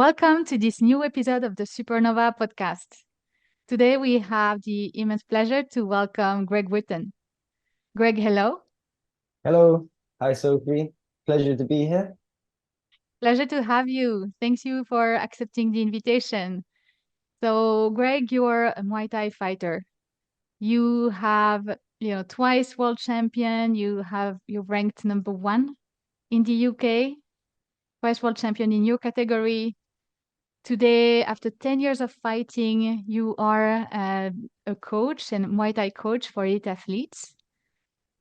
Welcome to this new episode of the Supernova podcast. Today we have the immense pleasure to welcome Greg Wootton. Greg, hello. Hello. Hi, Sophie. Pleasure to be here. Pleasure to have you. Thanks you for accepting the invitation. So, Greg, you're a Muay Thai fighter. You have, twice world champion. You're ranked number one in the UK, twice world champion in your category. Today, after 10 years of fighting, you are a coach and Muay Thai coach for elite athletes.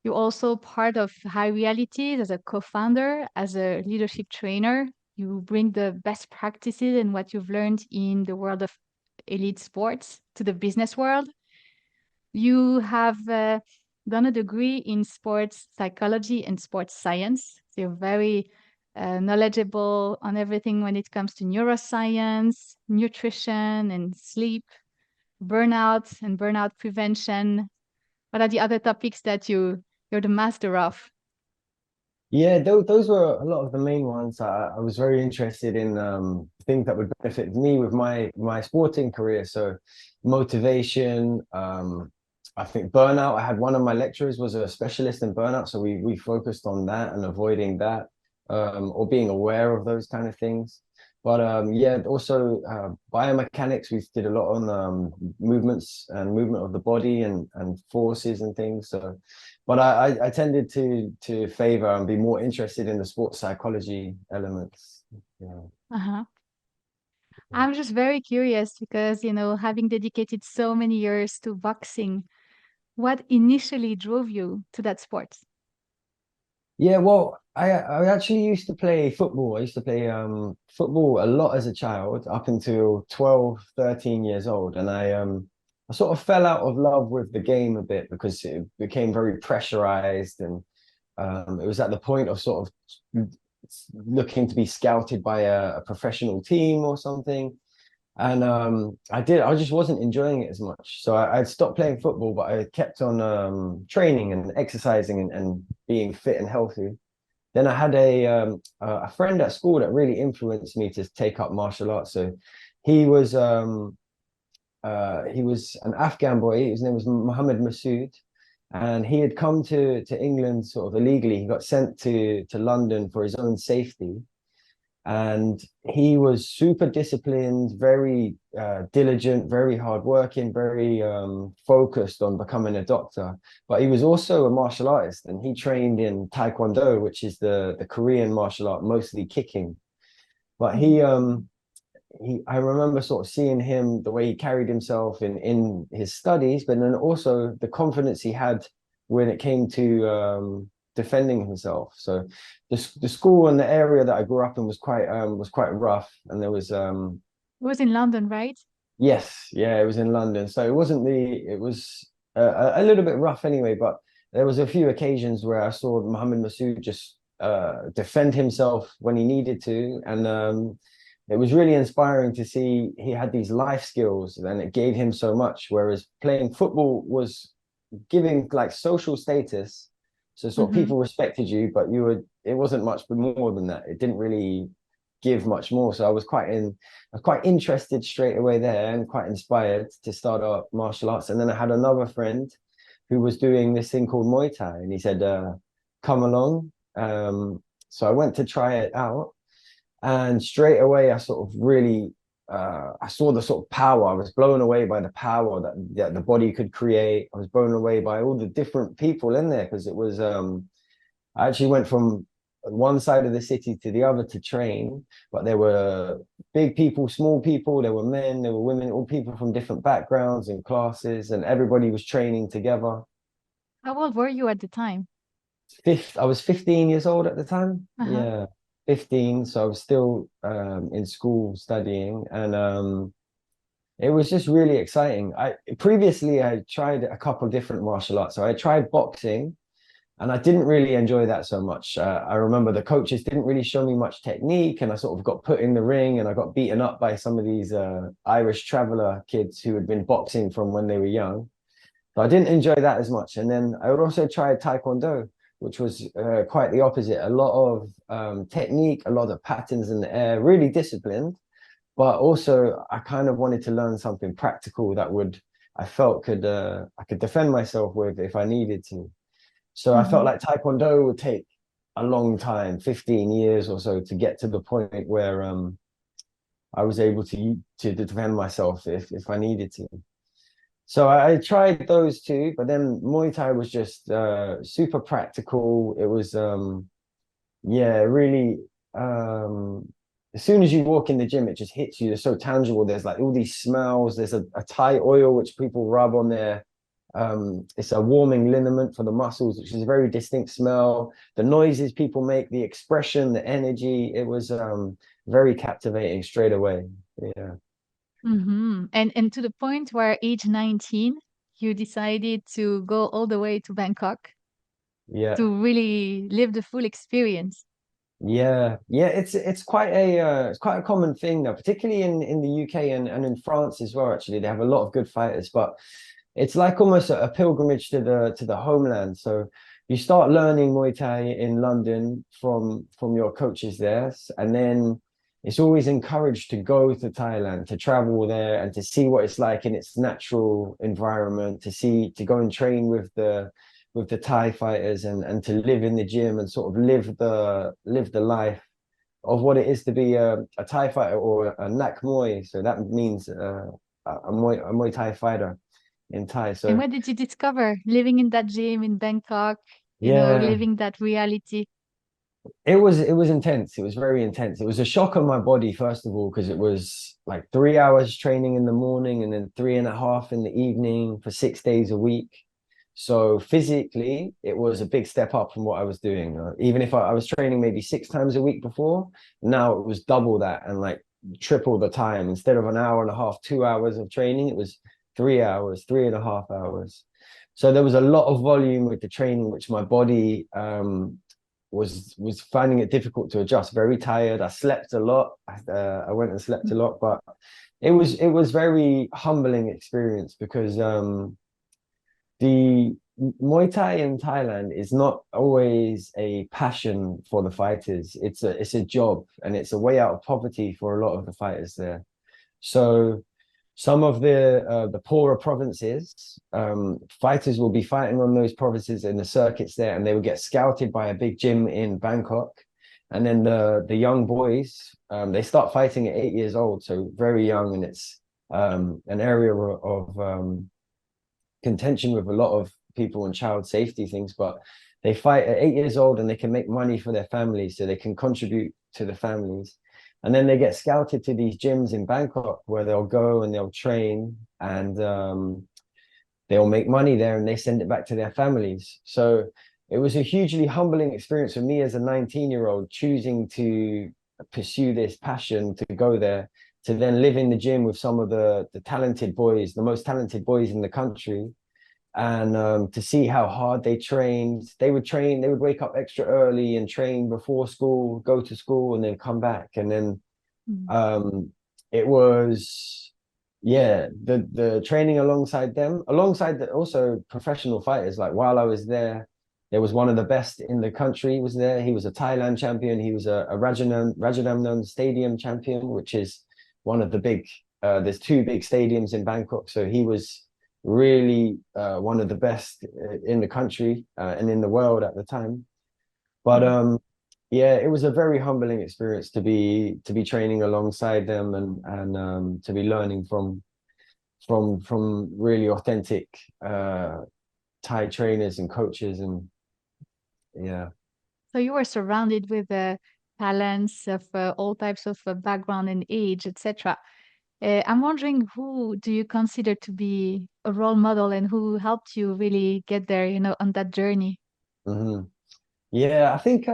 You're also part of High Realities as a co-founder, as a leadership trainer. You bring the best practices and what you've learned in the world of elite sports to the business world. You have done a degree in sports psychology and sports science. So you're very knowledgeable on everything when it comes to neuroscience, nutrition and sleep, burnout and burnout prevention. What are the other topics that you're the master of? Yeah, those were a lot of the main ones. I was very interested in things that would benefit me with my sporting career. So motivation, I think burnout. I had one of my lecturers was a specialist in burnout, so we focused on that and avoiding that, or being aware of those kind of things. But yeah, also biomechanics. We did a lot on movements and movement of the body and forces and things. So, but I tended to favor and be more interested in the sports psychology elements. Yeah. Uh-huh. I'm just very curious because, having dedicated so many years to boxing, what initially drove you to that sport? Yeah, well, I actually used to play football. I used to play football a lot as a child, up until 12, 13 years old. And I sort of fell out of love with the game a bit because it became very pressurized, and it was at the point of sort of looking to be scouted by a professional team or something. And I just wasn't enjoying it as much. So I'd stopped playing football, but I kept on training and exercising and being fit and healthy. Then I had a friend at school that really influenced me to take up martial arts. So he was he was an Afghan boy. His name was Mohammed Masood, and he had come to England sort of illegally. He got sent to London for his own safety, and he was super disciplined, very diligent, very hardworking, very focused on becoming a doctor. But he was also a martial artist, and he trained in Taekwondo, which is the Korean martial art, mostly kicking. But I remember sort of seeing him, the way he carried himself in his studies, but then also the confidence he had when it came to defending himself. So the school and the area that I grew up in was quite rough, and there was It was in London, right? yes, yeah, it was in London. So it was a little bit rough anyway, but there was a few occasions where I saw Mohammed Masood just defend himself when he needed to, and it was really inspiring to see he had these life skills, and it gave him so much. Whereas playing football was giving like social status, so sort of Mm-hmm. people respected you, but it wasn't much more than that. It didn't really give much more. So I was quite interested straight away there and quite inspired to start up martial arts. And then I had another friend who was doing this thing called Muay Thai, and he said, come along. So I went to try it out, and straight away I sort of really I saw the sort of power. I was blown away by the power that the body could create. I was blown away by all the different people in there, because it was I actually went from one side of the city to the other to train, but there were big people, small people, there were men, there were women, all people from different backgrounds and classes, and everybody was training together. How old were you at the time? I was 15 years old at the time. Uh-huh. Yeah, 15. So I was still in school studying, and it was just really exciting. I previously I tried a couple different martial arts. So I tried boxing, and I didn't really enjoy that so much. I remember the coaches didn't really show me much technique, and I sort of got put in the ring, and I got beaten up by some of these Irish traveler kids who had been boxing from when they were young. So I didn't enjoy that as much. And then I also tried Taekwondo, which was quite the opposite. A lot of technique, a lot of patterns in the air, really disciplined, but also I kind of wanted to learn something practical that I felt I could defend myself with if I needed to. So I felt Mm-hmm. like Taekwondo would take a long time, 15 years or so, to get to the point where I was able to defend myself if I needed to. So I tried those two, but then Muay Thai was just super practical. It was yeah, really as soon as you walk in the gym, it just hits you. It's so tangible. There's like all these smells. There's a Thai oil which people rub on their it's a warming liniment for the muscles, which is a very distinct smell. The noises people make, the expression, the energy, it was very captivating straight away. Yeah. Mm-hmm. And to the point where age 19, you decided to go all the way to Bangkok Yeah. to really live the full experience. Yeah, it's quite a common thing now, particularly in the UK and in France as well. Actually, they have a lot of good fighters, but it's like almost a pilgrimage to the homeland. So you start learning Muay Thai in London from your coaches there, and then it's always encouraged to go to Thailand, to travel there and to see what it's like in its natural environment, to go and train with the Thai fighters and to live in the gym and sort of live the life of what it is to be a Thai fighter or a Nak Muay. So that means a Muay Thai fighter in Thai. And So what did you discover living in that gym in Bangkok, yeah, living that reality? it was intense. It was very intense. It was a shock on my body, first of all, because it was like 3 hours training in the morning and then 3.5 in the evening for 6 days a week. So physically, it was a big step up from what I was doing. Even if I was training maybe 6 times a week before, now it was double that and like triple the time. Instead of an hour and a half, 2 hours of training, it was 3 hours, 3.5 hours. So there was a lot of volume with the training, which my body was finding it difficult to adjust. Very tired. I slept a lot. I went and slept a lot, but it was very humbling experience because the Muay Thai in Thailand is not always a passion for the fighters. It's a job and it's a way out of poverty for a lot of the fighters there. So some of the poorer provinces, fighters will be fighting on those provinces in the circuits there, and they would get scouted by a big gym in Bangkok. And then the young boys, they start fighting at 8 years old, so very young, and it's an area of contention with a lot of people and child safety things, but they fight at 8 years old and they can make money for their families, so they can contribute to the families. And then they get scouted to these gyms in Bangkok where they'll go and they'll train and they'll make money there and they send it back to their families. So it was a hugely humbling experience for me as a 19-year-old choosing to pursue this passion to go there, to then live in the gym with some of the talented boys, the most talented boys in the country, and to see how hard they trained. They would train, they would wake up extra early and train before school, go to school, and then come back. And then Mm. it was, yeah, the training alongside them, alongside also professional fighters. Like while I was there was one of the best in the country was there. He was a Thailand champion. He was a Rajadamnern Stadium champion, which is one of the big, there's two big stadiums in Bangkok. So he was really one of the best in the country and in the world at the time. But Mm. yeah, it was a very humbling experience to be training alongside them and to be learning from really authentic Thai trainers and coaches and yeah. So you were surrounded with talents of all types of background and age, etc. I'm wondering, who do you consider to be a role model and who helped you really get there, on that journey? Hmm. Yeah, I think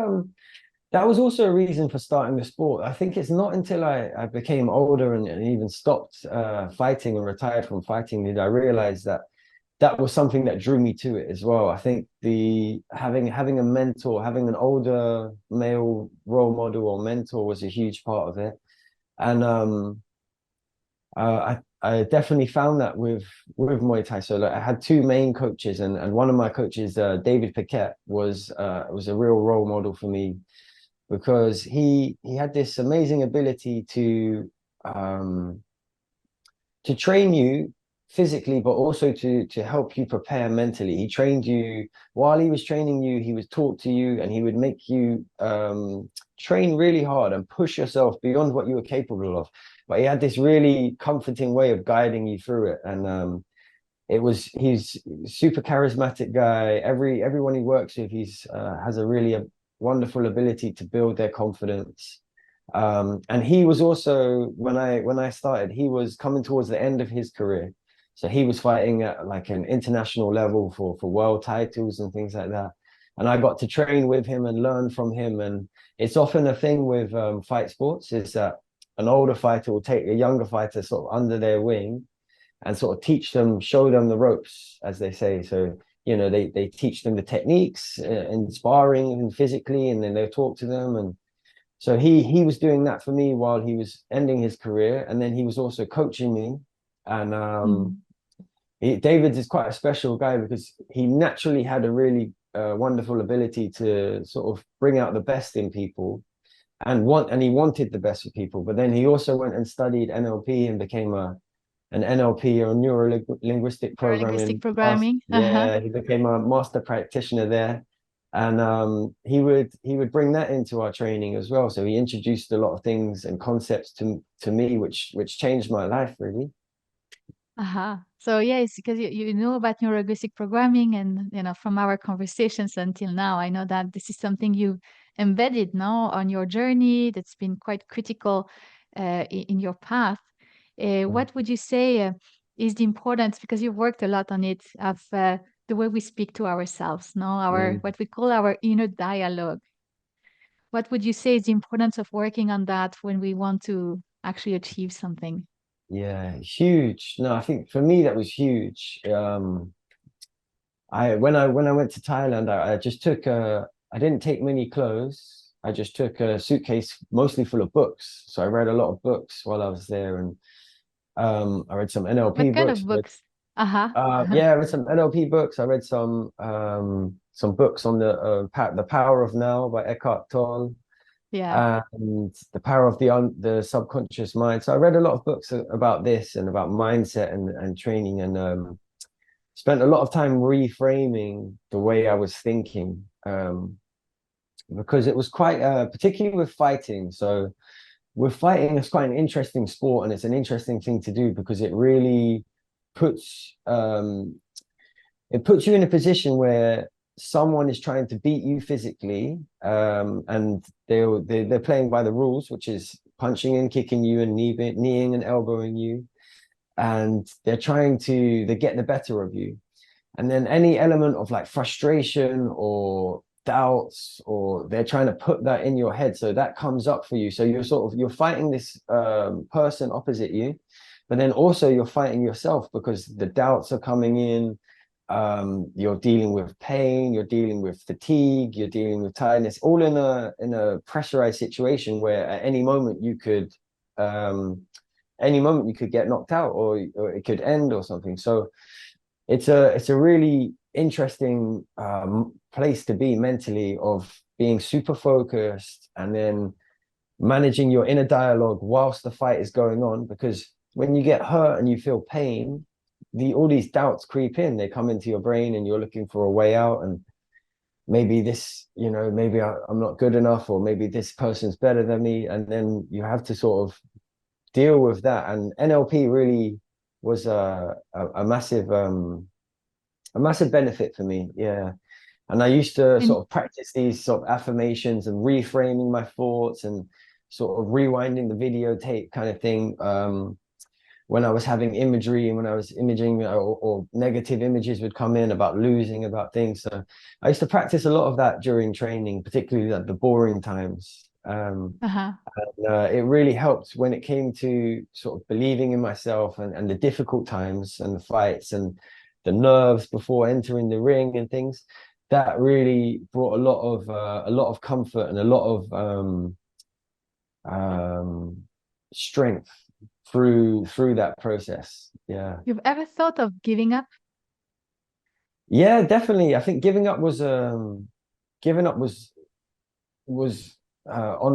that was also a reason for starting the sport. I think it's not until I became older and even stopped fighting and retired from fighting did I realize that that was something that drew me to it as well. I think the having a mentor, having an older male role model or mentor was a huge part of it. And I definitely found that with Muay Thai. So like, I had two main coaches, and one of my coaches, David Paquette, was a real role model for me because he had this amazing ability to um, to train you physically, but also to help you prepare mentally. He trained you while he was training you. He would talk to you, and he would make you train really hard and push yourself beyond what you were capable of. But he had this really comforting way of guiding you through it, and he's super charismatic guy. Everyone he works with, he's has a really wonderful ability to build their confidence. And he was also, when I started, he was coming towards the end of his career. So he was fighting at like an international level for world titles and things like that. And I got to train with him and learn from him. And it's often a thing with fight sports is that an older fighter will take a younger fighter sort of under their wing and sort of teach them, show them the ropes, as they say. So, you know, they teach them the techniques in sparring and physically, and then they talk to them. And so he was doing that for me while he was ending his career, and then he was also coaching me. And Mm. David is quite a special guy because he naturally had a really wonderful ability to sort of bring out the best in people, and he wanted the best for people. But then he also went and studied NLP and became an NLP or neuro linguistic Neurolinguistic programming master. programming. Uh-huh. Yeah, he became a master practitioner there. And he would bring that into our training as well. So he introduced a lot of things and concepts to me, which changed my life really. Uh-huh. So yeah, it's because you know about neurolinguistic programming, and from our conversations until now, I know that this is something you embedded now on your journey that's been quite critical in your path. Mm. What would you say is the importance, because you've worked a lot on it, of the way we speak to ourselves, no, our Mm. what we call our inner dialogue. What would you say is the importance of working on that when we want to actually achieve something? Yeah, huge. No, I think for me that was huge. When I went to Thailand, I just took I didn't take many clothes. I just took a suitcase mostly full of books. So I read a lot of books while I was there, and I read some NLP What kind books. of books? Uh-huh. Yeah, I read some NLP books. I read some books on the Power of Now by Eckhart Tolle, Yeah. and the power of the subconscious mind. So I read a lot of books about this and about mindset and training, and spent a lot of time reframing the way I was thinking, because it was quite particularly with fighting. So with fighting, it's quite an interesting sport, and it's an interesting thing to do because puts um, it puts you in a position where someone is trying to beat you physically, and they're playing by the rules, which is punching and kicking you and kneeing and elbowing you, and they get the better of you. And then any element of like frustration or doubts, or they're trying to put that in your head, so that comes up for you. So you're fighting this person opposite you, but then also you're fighting yourself because the doubts are coming in. You're dealing with pain, you're dealing with fatigue, you're dealing with tiredness, all in a pressurized situation where at um, any moment you could get knocked out, or it could end or something. So it's a really interesting place to be mentally, of being super focused and then managing your inner dialogue whilst the fight is going on. Because when you get hurt and you feel pain, all these doubts creep in. They come into your brain, and you're looking for a way out. And maybe maybe I'm not good enough, or maybe this person's better than me. And then you have to sort of deal with that. And NLP really was a massive benefit for me. Yeah. And I used to And sort of practice these sort of affirmations and reframing my thoughts and sort of rewinding the videotape kind of thing. When I was having imagery and when I was imaging, or negative images would come in about losing, about things. So I used to practice a lot of that during training, particularly at the boring times. uh-huh. It really helped when it came to sort of believing in myself, and the difficult times and the fights and the nerves before entering the ring and things. That really brought a lot of comfort and a lot of um, strength through that process. Yeah. You've ever thought of giving up? Yeah, definitely. I think giving up was on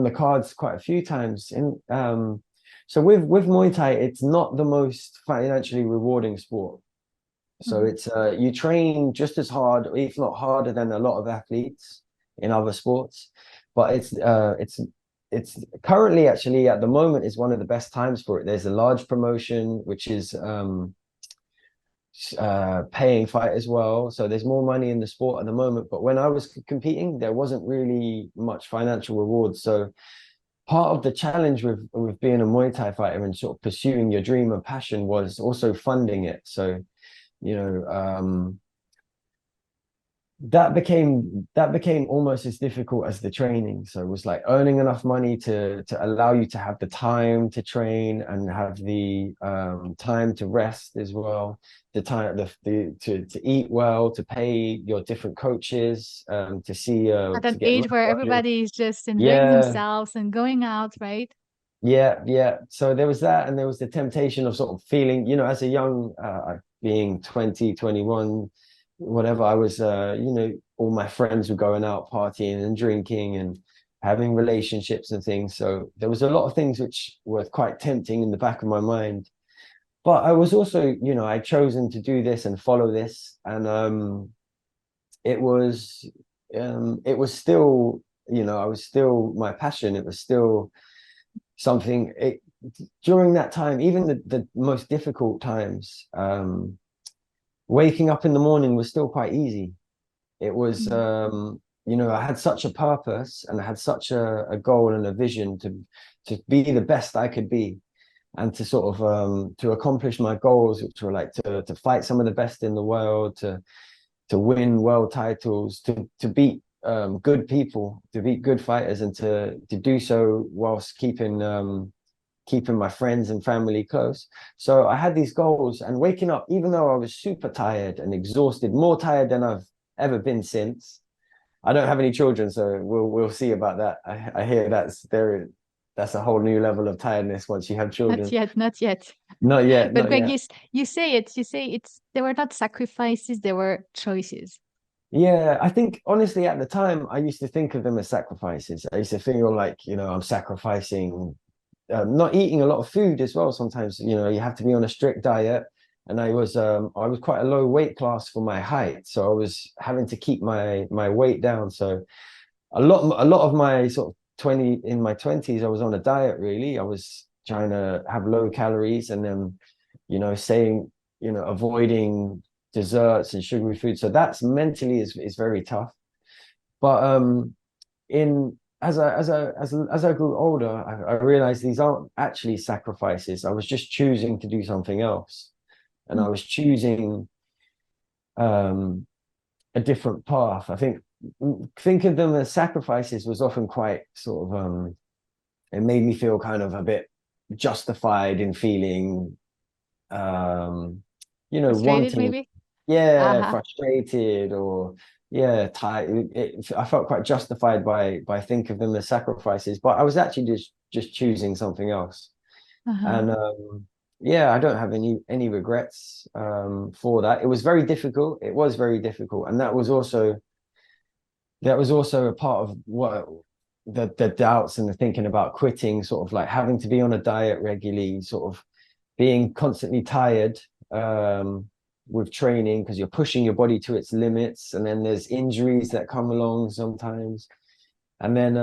the cards quite a few times. In So with Muay Thai, it's not the most financially rewarding sport. So Mhm. it's you train just as hard, if not harder, than a lot of athletes in other sports. But it's currently, actually, at the moment, is one of the best times for it. There's a large promotion which is paying fight as well. So there's more money in the sport at the moment. But when I was competing, there wasn't really much financial reward. So part of the challenge with being a Muay Thai fighter and sort of pursuing your dream and passion was also funding it. So, you know, that became almost as difficult as the training. So it was like earning enough money to allow you to have the time to train and have the time to rest as well, the time to eat well, to pay your different coaches, to see At to an get age where motivated. everybody is just enjoying Yeah, themselves and going out, right? yeah. So there was that, and there was the temptation of sort of feeling, as a young, being 20, 21, whatever, I was, all my friends were going out partying and drinking and having relationships and things. So there was a lot of things which were quite tempting in the back of my mind. But I was also, I'd chosen to do this and follow this, and it was, it was still, I was still my passion. It was still something during that time, even the most difficult times, waking up in the morning was still quite easy. It was, Mm. I had such a purpose and I had such a goal and a vision to be the best I could be, and to sort of to accomplish my goals, which were like to fight some of the best in the world, to win world titles, to beat good people, to beat good fighters, and to do so whilst keeping my friends and family close. So I had these goals, and waking up, even though I was super tired and exhausted, more tired than I've ever been since. I don't have any children, so we'll see about that. I hear that's a whole new level of tiredness once you have Not children. yet, not yet. Not yet, But not Greg, yet. you say it's they were not sacrifices, they were choices. Yeah, I think honestly at the time I used to think of them as sacrifices. I used to feel like, I'm sacrificing not eating a lot of food as well. Sometimes, you have to be on a strict diet. And I was quite a low weight class for my height. So I was having to keep my weight down. So a lot of my sort of 20s, I was on a diet really. I was trying to have low calories, and then, saying, avoiding desserts and sugary food. So that's mentally is very tough. But in as I grew older, I realized these aren't actually sacrifices. I was just choosing to do something else, and I Mm. was choosing um, a different path. I think of them as sacrifices was often quite sort of it made me feel kind of a bit justified in feeling Frustrated, wanting, maybe? yeah, Uh-huh. frustrated, or yeah, tired. I felt quite justified by think of them as sacrifices, but I was actually just choosing something else. Uh-huh. And yeah, I don't have any regrets for that. It was very difficult. It was very difficult, and that was also a part of what the doubts and the thinking about quitting, sort of like having to be on a diet regularly, sort of being constantly tired with training because you're pushing your body to its limits, and then there's injuries that come along sometimes, and then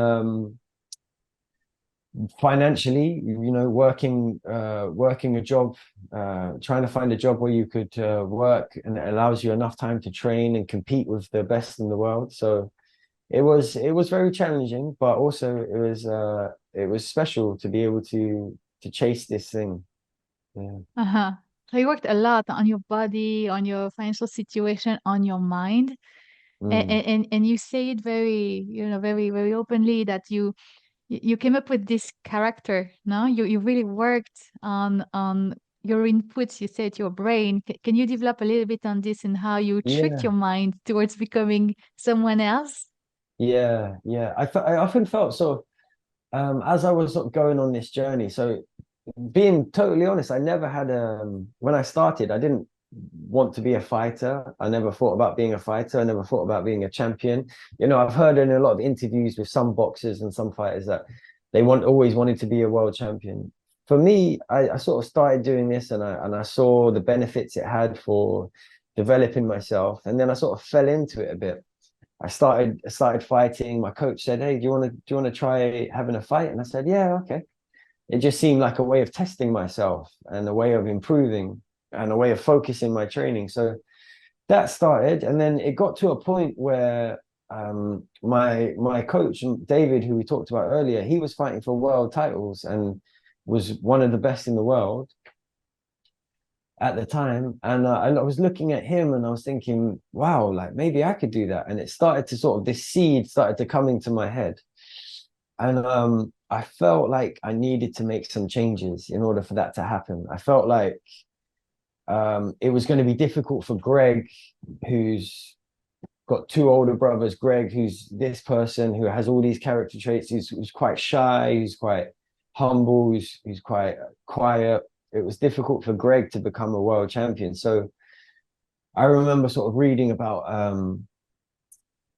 financially, working a job, trying to find a job where you could work and it allows you enough time to train and compete with the best in the world. So it was very challenging, but also it was special to be able to chase this thing. Yeah. Uh-huh. So you worked a lot on your body, on your financial situation, on your mind. Mm. And you say it very, very, very openly that you came up with this character, no? You really worked on your inputs, you said your brain. Can you develop a little bit on this and how you tricked Yeah. your mind towards becoming someone else? Yeah. I often felt sort of as I was sort of going on this journey. So being totally honest, I never had when I started, I didn't want to be a fighter. I never thought about being a fighter. I never thought about being a champion. I've heard in a lot of interviews with some boxers and some fighters that they always wanted to be a world champion. for me, I sort of started doing this, and I saw the benefits it had for developing myself, and then I sort of fell into it a bit. I started fighting. My coach said, "Hey, do you want to try having a fight?" And I said, "Yeah, okay." It just seemed like a way of testing myself and a way of improving and a way of focusing my training. So that started, and then it got to a point where my coach David, who we talked about earlier, he was fighting for world titles and was one of the best in the world at the time. And I was looking at him and I was thinking, wow, like maybe I could do that. And it started to sort of, this seed started to come into my head. And I felt like I needed to make some changes in order for that to happen. I felt like it was going to be difficult for Greg, who's got two older brothers. Greg, who's this person who has all these character traits, who's quite shy, who's quite humble, who's quite quiet. It was difficult for Greg to become a world champion. So I remember sort of reading about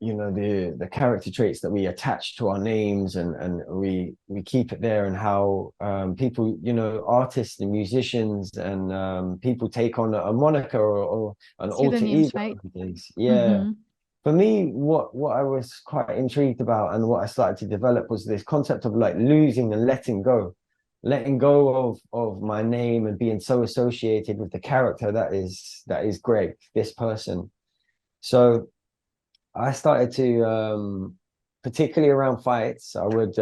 the character traits that we attach to our names, and we keep it there, and how people, artists and musicians and people take on a moniker or an alter Pseudonyms, ego right? and things. Yeah. Mm-hmm. For me, what I was quite intrigued about and what I started to develop was this concept of like losing and letting go of my name and being so associated with the character that is Greg, this person. So I started to, particularly around fights, I would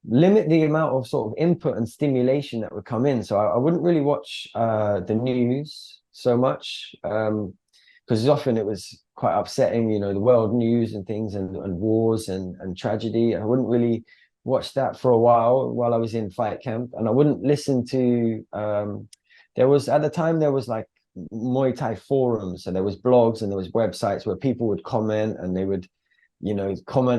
limit the amount of sort of input and stimulation that would come in. So I wouldn't really watch the news so much, because often it was quite upsetting, the world news and things, and wars and tragedy. I wouldn't really watch that for a while I was in fight camp, and I wouldn't listen to. There was at the time there was like Muay Thai forums, so there was blogs and there was websites where people would comment, and they would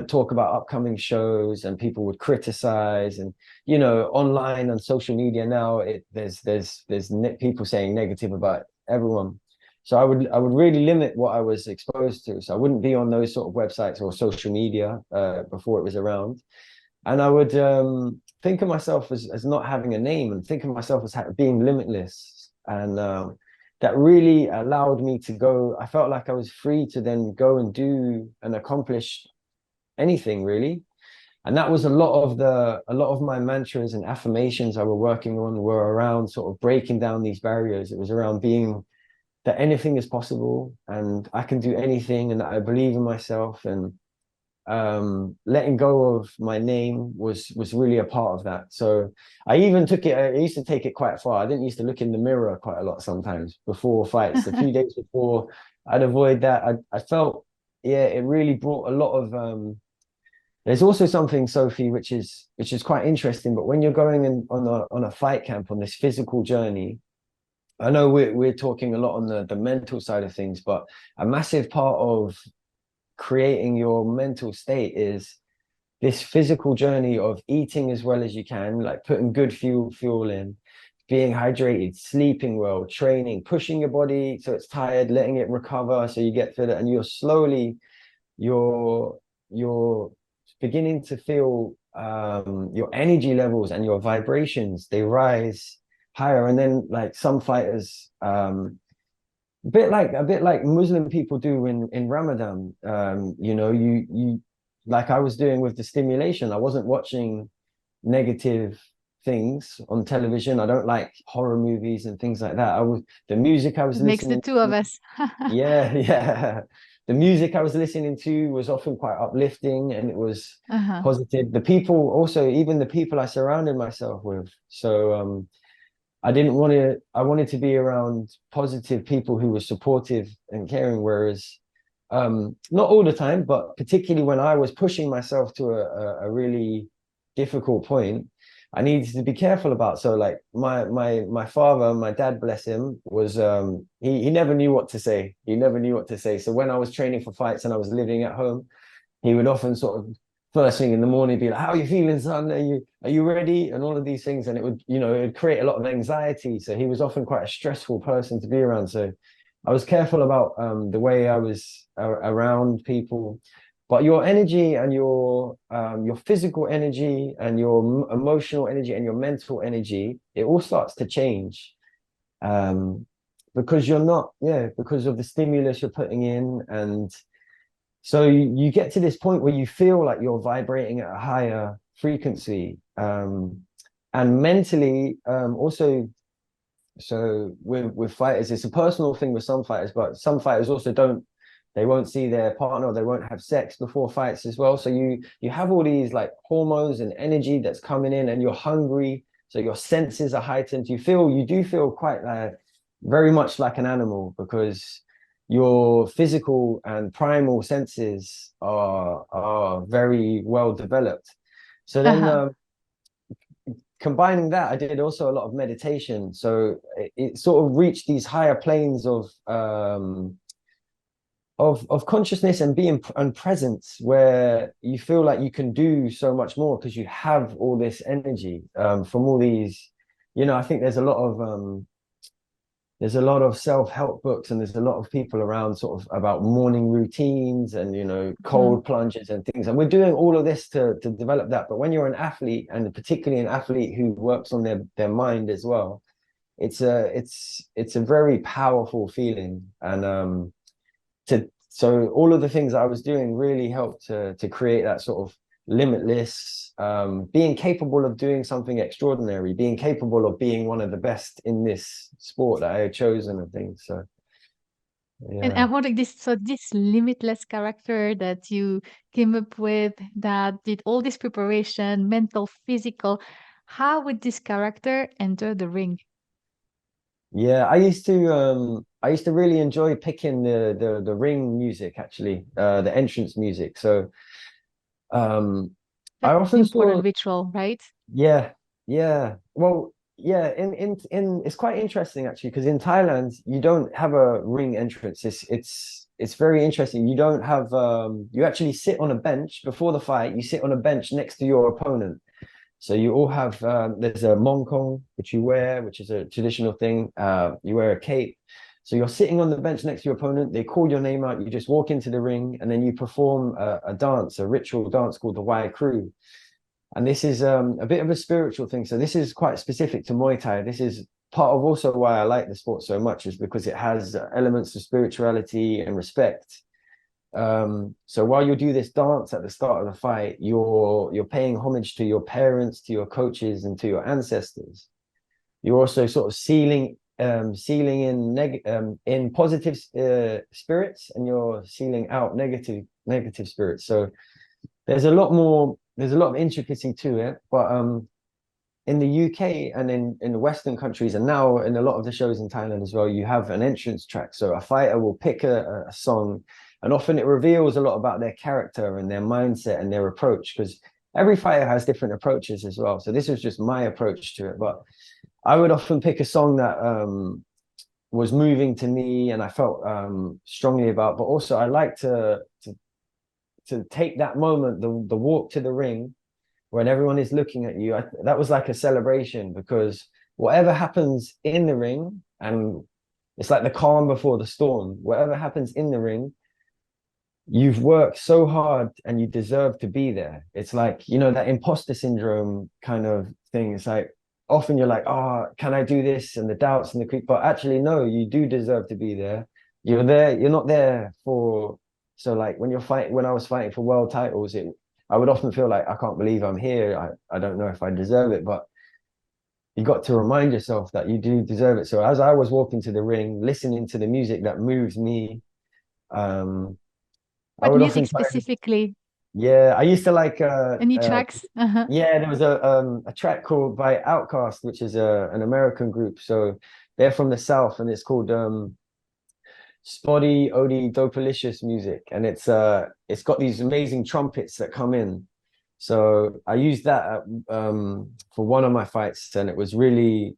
talk about upcoming shows, and people would criticize. And online and social media now, there's people saying negative about everyone. So I would really limit what I was exposed to. So I wouldn't be on those sort of websites or social media before it was around. And I would think of myself as not having a name, and think of myself as being limitless. And that really allowed me to go. I felt like I was free to then go and do and accomplish anything, really. And that was a lot of my mantras and affirmations I were working on were around sort of breaking down these barriers. It was around being that anything is possible, and I can do anything, and that I believe in myself. And letting go of my name was really a part of that. So I used to take it quite far. I didn't used to look in the mirror quite a lot sometimes before fights. A few days before, I'd avoid that. I felt, yeah, it really brought a lot of there's also something, Sophie, which is quite interesting. But when you're going in on a fight camp, on this physical journey, I know we're talking a lot on the mental side of things, but a massive part of creating your mental state is this physical journey of eating as well as you can, like putting good fuel in, being hydrated, sleeping well, training, pushing your body so it's tired, letting it recover so you get fitter, and you're beginning to feel your energy levels and your vibrations, they rise higher. And then like some fighters, a bit like Muslim people do in Ramadan. You like I was doing with the stimulation. I wasn't watching negative things on television. I don't like horror movies and things like that. The music I was It makes the listening two of to, us. yeah, yeah. The music I was listening to was often quite uplifting, and it was Uh-huh. positive. The people also, even the people I surrounded myself with. So I wanted to be around positive people who were supportive and caring, whereas not all the time, but particularly when I was pushing myself to a really difficult point, I needed to be careful about. So like my father, my dad, bless him, was he never knew what to say. He never knew what to say. So when I was training for fights and I was living at home, he would often sort of first thing in the morning be like, "How are you feeling, son? Are you ready?" And all of these things. And it would create a lot of anxiety. So he was often quite a stressful person to be around. So I was careful about the way I was around people. but your energy and your physical energy and your emotional energy and your mental energy, it all starts to change. Because you're not, yeah, because of the stimulus you're putting in. And so you get to this point where you feel like you're vibrating at a higher frequency. And mentally, also, so with fighters, it's a personal thing with some fighters, but some fighters also don't, they won't see their partner, or they won't have sex before fights as well. So you have all these like hormones and energy that's coming in, and you're hungry, so your senses are heightened. You do feel quite very much like an animal, because your physical and primal senses are very well developed. So then Uh-huh. combining that, I did also a lot of meditation. So it sort of reached these higher planes of consciousness and being and presence, where you feel like you can do so much more because you have all this energy from all these, I think there's a lot of self-help books, and there's a lot of people around sort of about morning routines and Mhm. cold plunges and things, and we're doing all of this to develop that. But when you're an athlete, and particularly an athlete who works on their mind as well, it's a very powerful feeling. And so all of the things I was doing really helped to create that sort of limitless, being capable of doing something extraordinary, being capable of being one of the best in this sport that I had chosen and things. So And yeah. I'm wondering this, so this limitless character that you came up with, that did all this preparation, mental, physical, how would this character enter the ring? Yeah, I used to really enjoy picking the ring music, actually, the entrance music. So um I That's an often saw. important ritual, right? Yeah, yeah. Well, yeah, in it's quite interesting actually, because in Thailand you don't have a ring entrance. It's very interesting. You don't have you actually sit on a bench before the fight. You sit on a bench next to your opponent. So you all have there's a mongkong which you wear, which is a traditional thing. You wear a cape. So you're sitting on the bench next to your opponent. They call your name out. You just walk into the ring, and then you perform a dance, a ritual dance called the Wai Crew. And this is a bit of a spiritual thing. So this is quite specific to Muay Thai. This is part of also why I like the sport so much, is because it has elements of spirituality and respect. So while you do this dance at the start of the fight, you're paying homage to your parents, to your coaches, and to your ancestors. You're also sort of sealing in positive spirits, and you're sealing out negative spirits. So there's a lot of intricacy to it. But in the UK and in the Western countries, and now in a lot of the shows in Thailand as well, you have an entrance track. So a fighter will pick a song, and often it reveals a lot about their character and their mindset and their approach, because every fighter has different approaches as well. So this was just my approach to it. But I would often pick a song that was moving to me and I felt strongly about. But also I like to take that moment, the walk to the ring, when everyone is looking at you. That was like a celebration, because whatever happens in the ring, and it's like the calm before the storm, whatever happens in the ring, you've worked so hard and you deserve to be there. It's like, that imposter syndrome kind of thing. It's like often you're like, oh, can I do this? And the doubts and the creep, but actually, no, you do deserve to be there. You're there, you're not there for. So like when I was fighting for world titles, I would often feel like, I can't believe I'm here. I don't know if I deserve it, but you got to remind yourself that you do deserve it. So as I was walking to the ring, listening to the music that moves me, um, I What would music often try. specifically? Yeah, I used to like Any tracks? Uh-huh. yeah, there was a track called by Outkast, which is an American group. So they're from the South, and it's called Spotty Odie Dopalicious music, and it's got these amazing trumpets that come in. So I used that for one of my fights, and it was really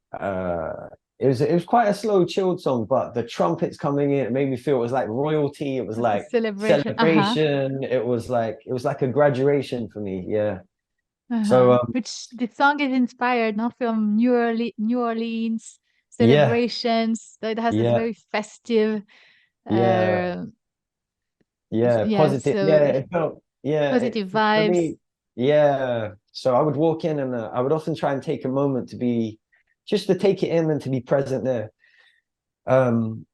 it was quite a slow, chilled song, but the trumpets coming in, it made me feel it was like royalty. It was Like a like celebration. Uh-huh. celebration. It was like a graduation for me. Yeah. So Uh-huh. Which the song is inspired not from New Orleans yeah, celebrations. So it has this yeah, very festive yeah. uh Yeah, yeah, positive. so Yeah, it felt yeah, Positive for vibes. me, yeah. So I would walk in and I would often try and take a moment to be, just to take it in and to be present there. Um,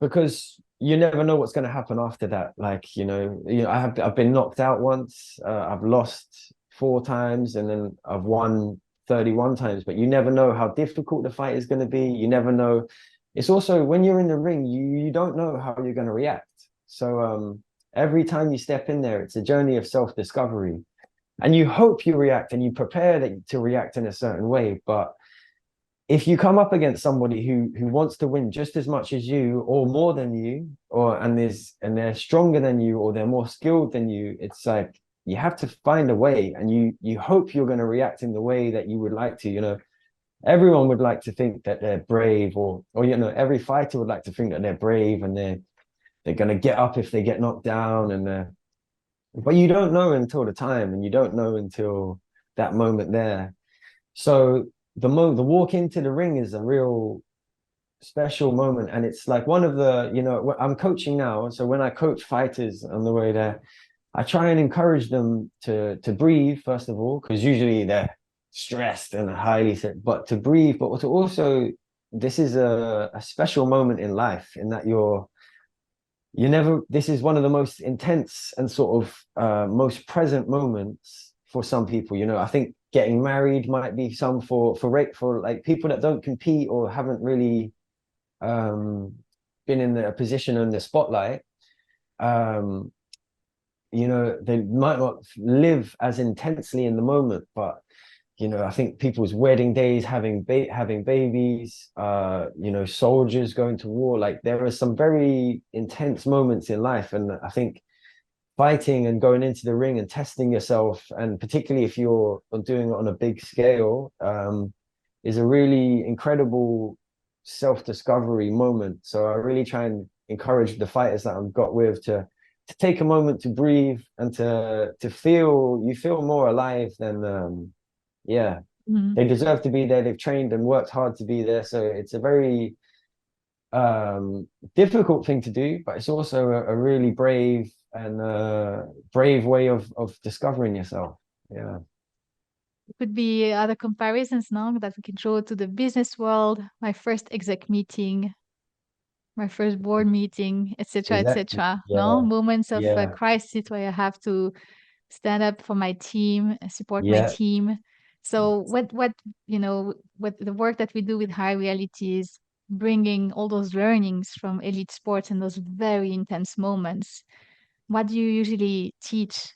because you never know what's going to happen after that. Like, I've been knocked out once, I've lost 4 times, and then I've won 31 times, but you never know how difficult the fight is going to be. You never know. It's also when you're in the ring, you don't know how you're going to react. So every time you step in there, it's a journey of self-discovery. And you hope you react and you prepare to react in a certain way. But if you come up against somebody who wants to win just as much as you or more than you, and they're stronger than you or they're more skilled than you, it's like you have to find a way, and you hope you're going to react in the way that you would like to. Everyone would like to think that they're brave, or every fighter would like to think that they're brave and they're going to get up if they get knocked down, but you don't know until the time, and you don't know until that moment there. So the walk into the ring is a real special moment, and it's like one of the, I'm coaching now, so when I coach fighters on the way there, I try and encourage them to breathe first of all, because usually they're stressed and highly set, but to breathe, but to also, this is a special moment in life, in that you never, this is one of the most intense and sort of most present moments for some people. I think getting married might be some for like people that don't compete or haven't really been in a position in the spotlight. um they might not live as intensely in the moment, but I think people's wedding days, having babies, soldiers going to war, like there are some very intense moments in life. And I think fighting and going into the ring and testing yourself, and particularly if you're doing it on a big scale, is a really incredible self-discovery moment. So I really try and encourage the fighters that I've got with to take a moment to breathe and to feel more alive than yeah, Mhm. they deserve to be there. They've trained and worked hard to be there. So it's a very difficult thing to do, but it's also a really brave way of discovering yourself. Yeah. Could be other comparisons now that we can show to the business world. My first exec meeting, my first board meeting, etc., Exactly. etc. No Yeah. moments of Yeah. crisis where I have to stand up for my team, support my Yeah. team. So what the work that we do with High Reality is bringing all those learnings from elite sports and those very intense moments. What do you usually teach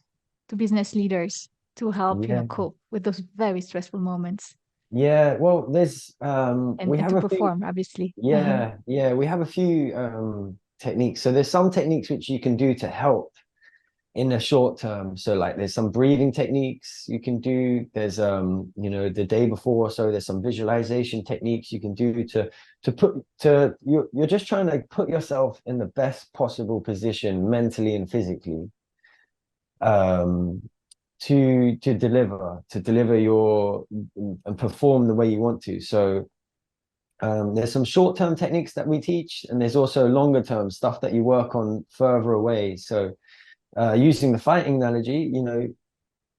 to business leaders to help, Yeah. cope with those very stressful moments Yeah. Well, we and have to a few. perform, obviously. Uh-huh. Yeah, we have a few techniques. So there's some techniques which you can do to help in the short term. So like there's some breathing techniques you can do. There's the day before, so there's some visualization techniques you can do you're just trying to put yourself in the best possible position mentally and physically, um to deliver your and perform the way you want to. So there's some short-term techniques that we teach, and there's also longer term stuff that you work on further away. So using the fighting analogy,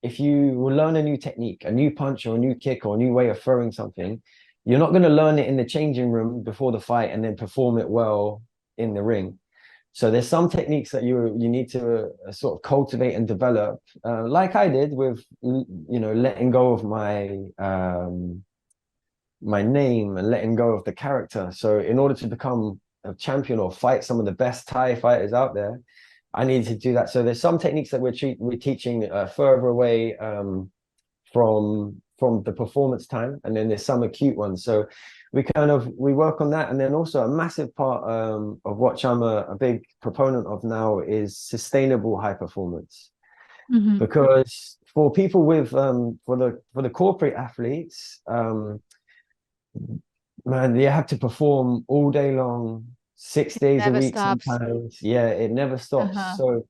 if you will learn a new technique, a new punch or a new kick or a new way of throwing something, you're not going to learn it in the changing room before the fight and then perform it well in the ring. So there's some techniques that you need to sort of cultivate and develop, like I did with letting go of my name and letting go of the character. So in order to become a champion or fight some of the best Thai fighters out there, I needed to do that. So there's some techniques that we're teaching further away from the performance time, and then there's some acute ones. So we work on that, and then also a massive part of what I'm a big proponent of now is sustainable high performance. Hmm. Because for people with for the corporate athletes, man, you have to perform all day long, 6 days a Never week stops. sometimes. Yeah, it never stops. Uh-huh. So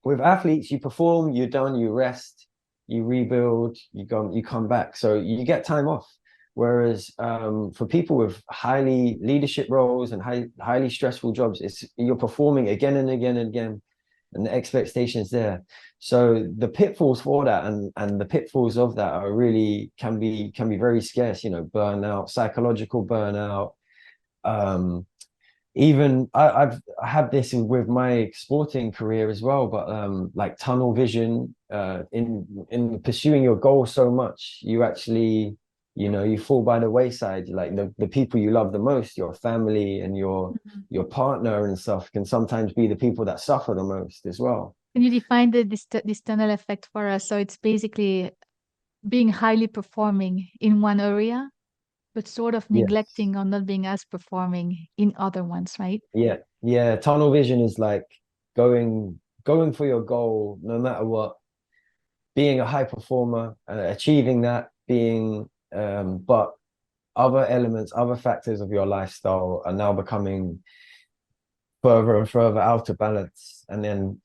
with athletes, you perform, you're done, you rest, you rebuild, you come back. So you get time off. Whereas for people with highly leadership roles and highly stressful jobs, you're performing again and again and again. and the expectations there. So the pitfalls for that and the pitfalls of that are really can be very scarce, you know, burnout, psychological burnout. Even I've had this with my sporting career as well, but like tunnel vision, in pursuing your goal so much, you actually, you know, you fall by the wayside. Like the people you love the most, your family and Mhm. your partner and stuff, can sometimes be the people that suffer the most as well. Can you define this tunnel effect for us? So it's basically being highly performing in one area, but sort of Yes. neglecting or not being as performing in other ones, right? Yeah. Yeah. Tunnel vision is like going for your goal no matter what, being a high performer, achieving that, being but other elements, other factors of your lifestyle are now becoming further and further out of balance. And then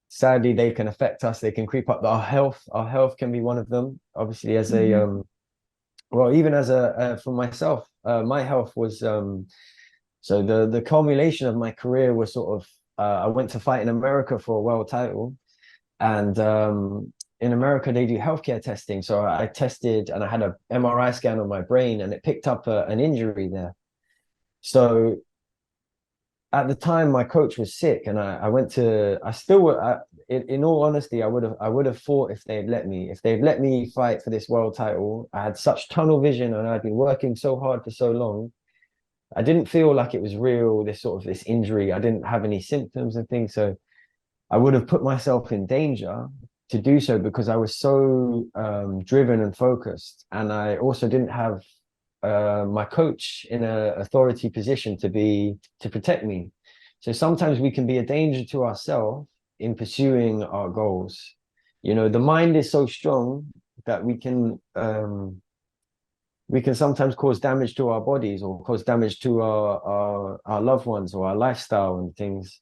sadly they can affect us, they can creep up our health can be one of them, obviously. As a Hmm. well, even as a for myself, my health was so the culmination of my career was sort of I went to fight in America for a world title. And in America, they do healthcare testing. So I tested and I had a MRI scan on my brain and it picked up an injury there. So at the time, my coach was sick and I went to, I still, in all honesty, I would have fought if they'd let me fight for this world title. I had such tunnel vision and I'd been working so hard for so long. I didn't feel like it was real, this sort of this injury. I didn't have any symptoms and things. So I would have put myself in danger to do so because I was so driven and focused. And I also didn't have my coach in an authority position to protect me. So sometimes we can be a danger to ourselves in pursuing our goals. You know, the mind is so strong that we can sometimes cause damage to our bodies or cause damage to our loved ones or our lifestyle and things.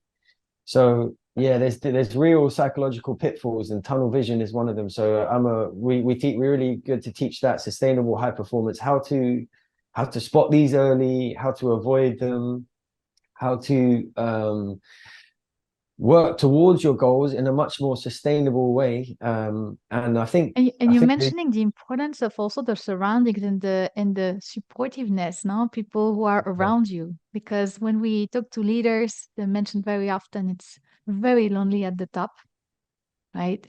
So yeah, there's real psychological pitfalls, and tunnel vision is one of them. So we're really good to teach that sustainable high performance, how to spot these early, how to avoid them, how to work towards your goals in a much more sustainable way. And And I you're think they, mentioning the importance of also the surroundings and the supportiveness, no? People who are yeah. around you. Because when we talk to leaders, they mention very often it's very lonely at the top, right?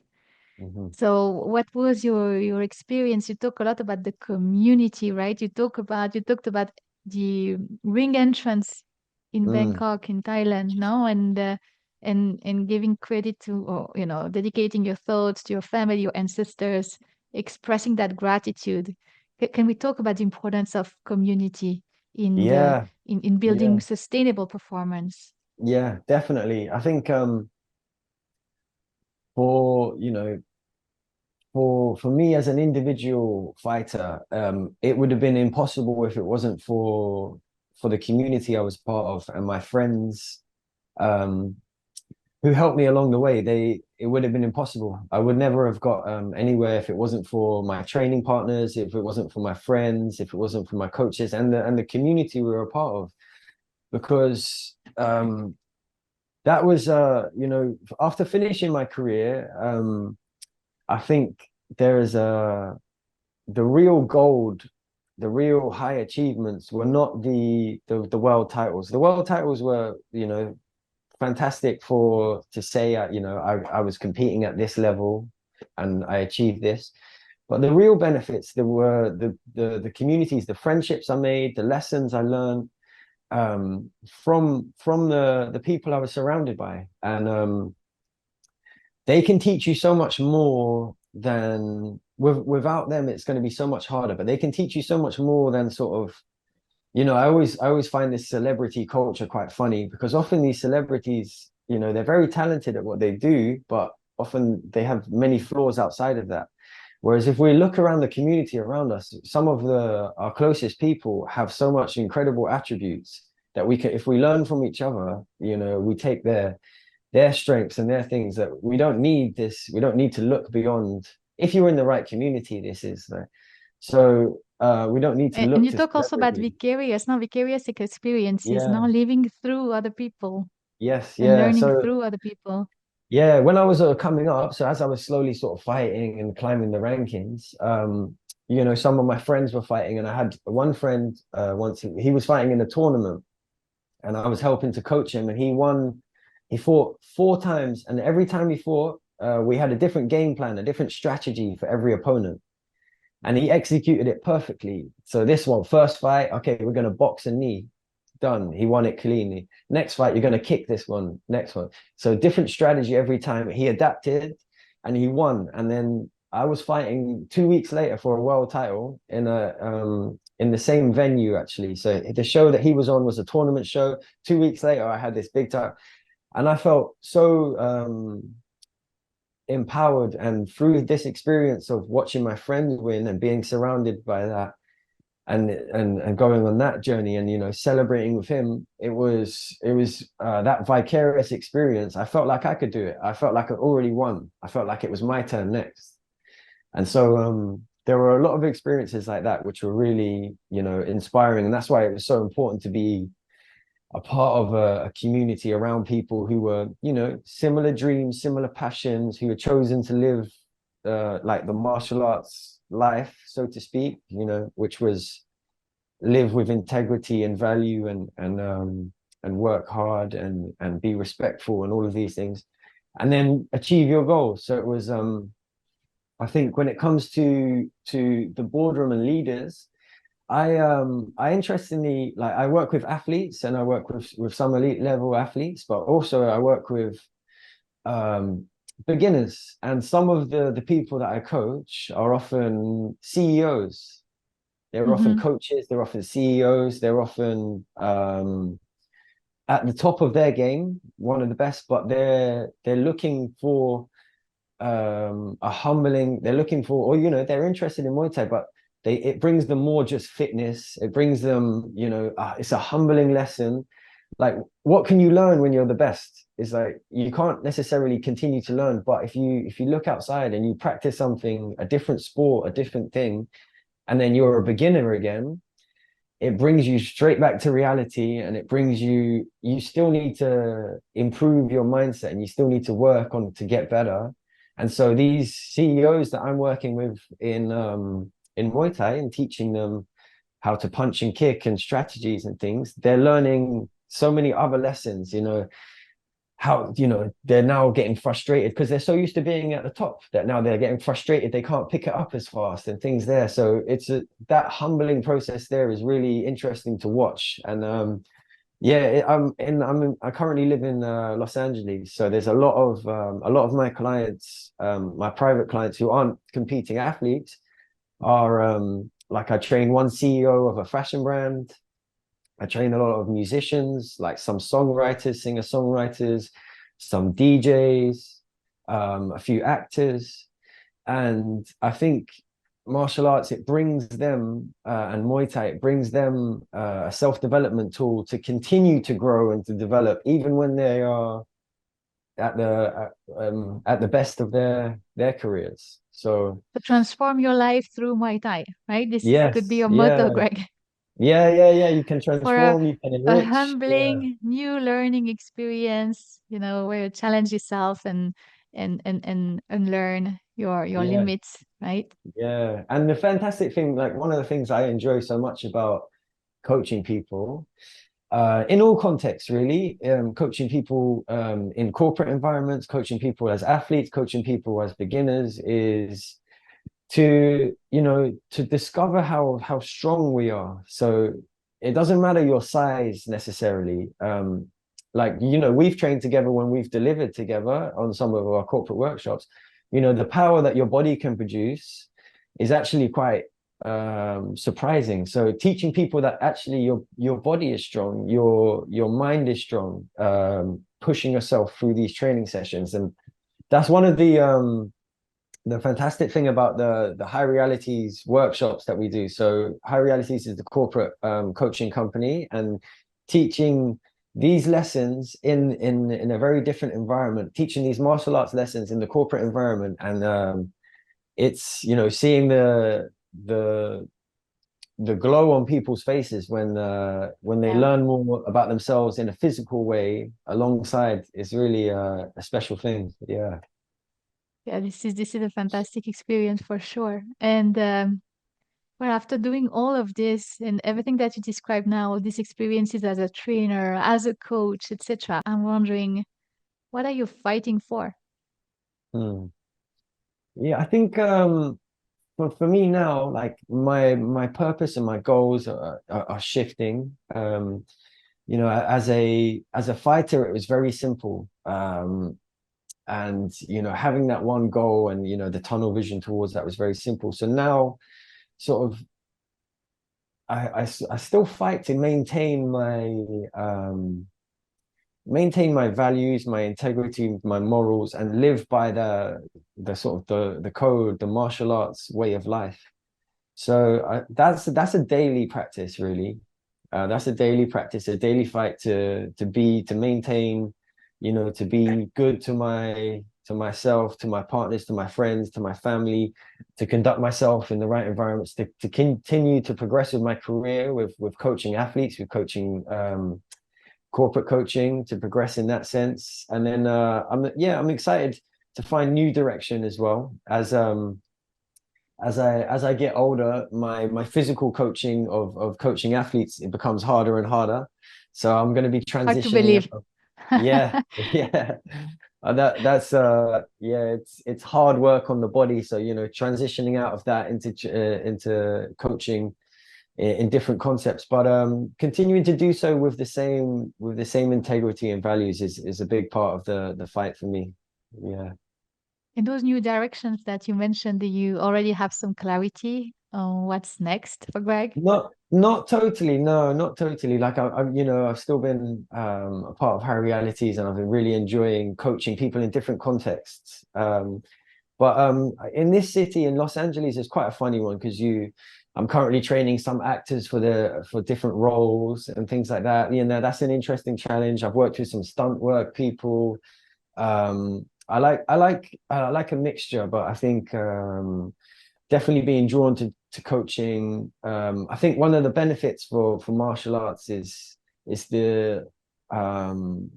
Mhm. So what was your experience? You talk a lot about the community, right? You talked about the ring entrance in Mm. Bangkok, in Thailand, no? And giving credit to, or dedicating your thoughts to your family, your ancestors, expressing that gratitude. Can we talk about the importance of community in the Yeah, in building yeah, sustainable performance? yeah, definitely. I think for you know for me as an individual fighter, it would have been impossible if it wasn't for the community I was part of and my friends, um, who helped me along the way. It would have been impossible. I would never have got anywhere if it wasn't for my training partners, if it wasn't for my friends, if it wasn't for my coaches and the community we were a part of. Because that was after finishing my career, I think there is a the real gold, the real high achievements were not the world titles. The world titles were, fantastic for to say, I was competing at this level and I achieved this. But the real benefits, there were the communities, the friendships I made, the lessons I learned from the people I was surrounded by. And they can teach you so much more than without them it's going to be so much harder, but they can teach you so much more than sort of, I always find this celebrity culture quite funny because often these celebrities, they're very talented at what they do, but often they have many flaws outside of that. Whereas if we look around the community around us, some of our closest people have so much incredible attributes that we can, if we learn from each other, we take their strengths and their things, that we don't need to look beyond. If you're in the right community, this is the, so we don't need to And look you to talk also about celebrities. vicarious, now vicarious experiences, Yeah, now living through other people. Yes, and yeah. learning So through other people. yeah, when I was coming up, so as I was slowly sort of fighting and climbing the rankings, some of my friends were fighting, and I had one friend once he was fighting in a tournament, and I was helping to coach him, and he won. He fought 4 times, and every time he fought, we had a different game plan, a different strategy for every opponent, and he executed it perfectly. So this one, first fight, okay, we're gonna box a knee. Done. He won it cleanly. Next fight, you're gonna kick this one. Next one. So different strategy every time. He adapted and he won. And then I was fighting 2 weeks later for a world title in the same venue actually. So the show that he was on was a tournament show. 2 weeks later, I had this big title, and I felt so empowered. And through this experience of watching my friends win and being surrounded by that, and going on that journey, and celebrating with him, it was that vicarious experience. I felt like I could do it. I felt like I already won. I felt like it was my turn next. And so there were a lot of experiences like that which were really inspiring, and that's why it was so important to be a part of a community around people who were similar dreams, similar passions, who had chosen to live like the martial arts life, so to speak, which was live with integrity and value, and work hard, and be respectful, and all of these things, and then achieve your goals. So it was I think when it comes to the boardroom and leaders, I interestingly, like, I work with athletes, and I work with some elite level athletes, but also I work with um beginners, and some of the people that I coach are often CEOs. They're often Mm-hmm. coaches, they're often CEOs, they're often at the top of their game, one of the best, but they're looking for a humbling, they're looking for, or they're interested in Muay Thai, but it brings them more just fitness. It brings them, it's a humbling lesson. Like, what can you learn when you're the best? It's like you can't necessarily continue to learn, but if you look outside and you practice something, a different sport, a different thing, and then you're a beginner again, it brings you straight back to reality, and it brings you still need to improve your mindset, and you still need to work on to get better. And so these CEOs that I'm working with in Muay Thai and teaching them how to punch and kick and strategies and things, they're learning so many other lessons, how they're now getting frustrated because they're so used to being at the top that now they're getting frustrated, they can't pick it up as fast and things there. So that humbling process there is really interesting to watch. And yeah, I currently live in Los Angeles, so there's a lot of my clients, my private clients who aren't competing athletes, are like, I train one CEO of a fashion brand. I train a lot of musicians, like some songwriters, singer-songwriters, some DJs, a few actors. And I think martial arts, it brings them, and Muay Thai, it brings them a self-development tool to continue to grow and to develop, even when they are at the best of their careers. So To transform your life through Muay Thai, right? This could be yes, your motto, yeah, Greg. yeah. You can For transform, you can a enrich. Yeah, humbling new learning experience, where you challenge yourself and learn your yeah. limits, right? Yeah, and the fantastic thing, like one of the things I enjoy so much about coaching people, in all contexts, really, coaching people in corporate environments, coaching people as athletes, coaching people as beginners, is to discover how strong we are. So it doesn't matter your size necessarily. Like, we've trained together when we've delivered together on some of our corporate workshops. The power that your body can produce is actually quite surprising. So teaching people that actually your body is strong, your mind is strong, pushing yourself through these training sessions. And that's one of the fantastic thing about the High Realities workshops that we do. So High Realities is the corporate coaching company, and teaching these lessons in a very different environment, teaching these martial arts lessons in the corporate environment. And it's seeing the the glow on people's faces when they Yeah. learn more about themselves in a physical way alongside is really a special thing. Yeah. Yeah, this is a fantastic experience for sure. And well, after doing all of this and everything that you describe now, all these experiences as a trainer, as a coach, etc., I'm wondering, what are you fighting for? Hmm. Yeah, I think for me now, like my purpose and my goals are shifting. You know, as a fighter, it was very simple. And you know, having that one goal and you know the tunnel vision towards that was very simple. So now, sort of, I still fight to maintain my values, my integrity, my morals, and live by the sort of the code, the martial arts way of life. So that's a daily practice, really. That's a daily practice, a daily fight to maintain, you know, to be good to myself, to my partners, to my friends, to my family, to conduct myself in the right environments, to continue to progress with my career, with coaching athletes, with coaching corporate coaching, to progress in that sense. And then I'm excited to find new direction as well as I get older, my physical coaching of coaching athletes, it becomes harder and harder. So I'm going to be Hard to transitioning believe. out. Yeah, yeah. That's yeah, it's hard work on the body. So you know, transitioning out of that into coaching in different concepts, but continuing to do so with the same integrity and values is a big part of the fight for me. Yeah. In those new directions that you mentioned, do you already have some clarity on what's next for Greg? Not totally, no, not totally. Like you know, I've still been a part of High Realities, and I've been really enjoying coaching people in different contexts. But in this city in Los Angeles, it's quite a funny one because I'm currently training some actors for different roles and things like that. You know, that's an interesting challenge. I've worked with some stunt work people. I like a mixture, but I think definitely being drawn to coaching. I think one of the benefits for martial arts is the um,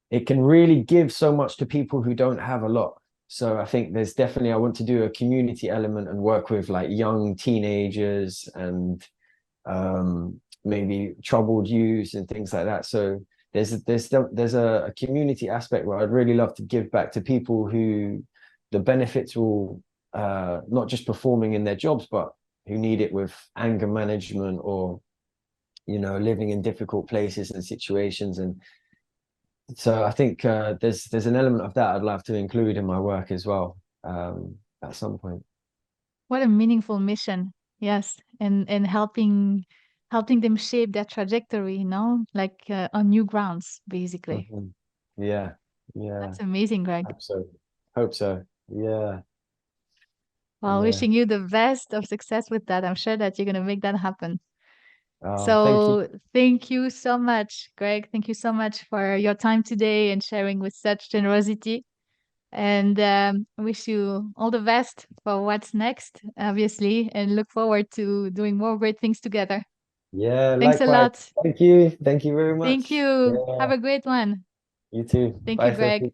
it can really give so much to people who don't have a lot. So I think there's definitely I want to do a community element and work with like young teenagers and maybe troubled youths and things like that. So there's a community aspect where I'd really love to give back to people who the benefits will not just performing in their jobs, but who need it with anger management or you know living in difficult places and situations. And so I think there's an element of that I'd love to include in my work as well at some point. What a meaningful mission. Yes, and helping them shape their trajectory, you know, like on new grounds, basically. Mhm. Yeah, yeah, That's amazing, Greg. hope so. Hope so. Yeah, Well, yeah. wishing you the best of success with that. I'm sure that you're going to make that happen. Thank you. So, thank you so much, Greg. Thank you so much for your time today and sharing with such generosity. And wish you all the best for what's next, obviously, and look forward to doing more great things together. Yeah, Thanks a likewise. lot. Thank you. Thank you very Thank much. you. Yeah, Have a great one. you too. Thank you, Bye, Greg. Sophie.